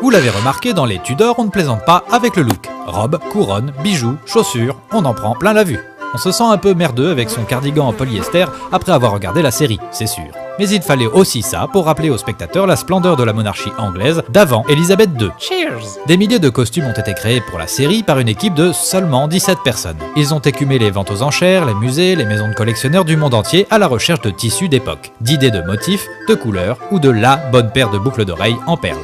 Vous l'avez remarqué, dans les Tudors, on ne plaisante pas avec le look. Robe, couronne, bijoux, chaussures, on en prend plein la vue. On se sent un peu merdeux avec son cardigan en polyester après avoir regardé la série, c'est sûr. Mais il fallait aussi ça pour rappeler aux spectateurs la splendeur de la monarchie anglaise d'avant Élisabeth II. Cheers! Des milliers de costumes ont été créés pour la série par une équipe de seulement 17 personnes. Ils ont écumé les ventes aux enchères, les musées, les maisons de collectionneurs du monde entier à la recherche de tissus d'époque, d'idées de motifs, de couleurs ou de la bonne paire de boucles d'oreilles en perles.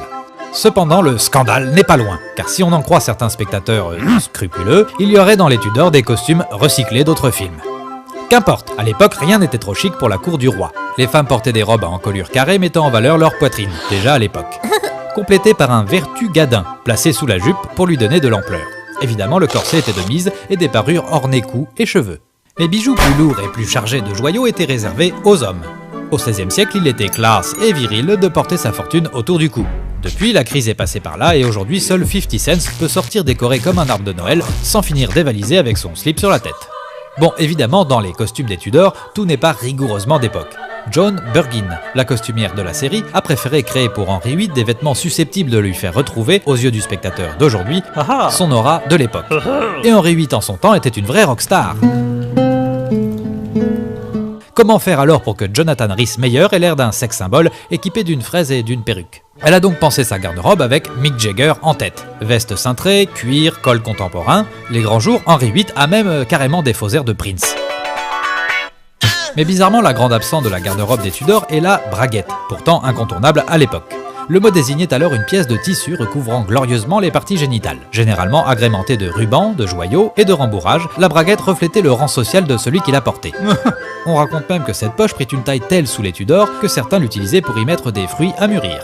Cependant, le scandale n'est pas loin, car si on en croit certains spectateurs scrupuleux, il y aurait dans les Tudors des costumes recyclés d'autres films. Qu'importe, à l'époque, rien n'était trop chic pour la cour du roi. Les femmes portaient des robes à encolure carrée mettant en valeur leur poitrine, déjà à l'époque. Complété par un vertu gadin, placé sous la jupe pour lui donner de l'ampleur. Évidemment, le corset était de mise et des parures ornaient cou et cheveux. Les bijoux plus lourds et plus chargés de joyaux étaient réservés aux hommes. Au XVIe siècle, il était classe et viril de porter sa fortune autour du cou. Depuis, la crise est passée par là et aujourd'hui, seul 50 Cent peut sortir décoré comme un arbre de Noël sans finir dévalisé avec son slip sur la tête. Bon, évidemment, dans les costumes des Tudors, tout n'est pas rigoureusement d'époque. Joan Burgin, la costumière de la série, a préféré créer pour Henri VIII des vêtements susceptibles de lui faire retrouver, aux yeux du spectateur d'aujourd'hui, son aura de l'époque. Et Henri VIII en son temps était une vraie rockstar. Comment faire alors pour que Jonathan Rhys-Meyer ait l'air d'un sex symbole équipé d'une fraise et d'une perruque? Elle a donc pensé sa garde-robe avec Mick Jagger en tête. Veste cintrée, cuir, col contemporain. Les grands jours, Henri VIII a même carrément des faux airs de Prince. Mais bizarrement, la grande absente de la garde-robe des Tudors est la braguette, pourtant incontournable à l'époque. Le mot désignait alors une pièce de tissu recouvrant glorieusement les parties génitales. Généralement agrémentée de rubans, de joyaux et de rembourrages, la braguette reflétait le rang social de celui qui la portait. On raconte même que cette poche prit une taille telle sous les Tudors que certains l'utilisaient pour y mettre des fruits à mûrir.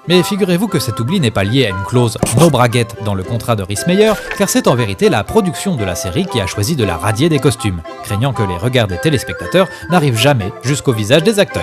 Mais figurez-vous que cet oubli n'est pas lié à une clause « no braguette » dans le contrat de Rhys-Meyer, car c'est en vérité la production de la série qui a choisi de la radier des costumes, craignant que les regards des téléspectateurs n'arrivent jamais jusqu'au visage des acteurs.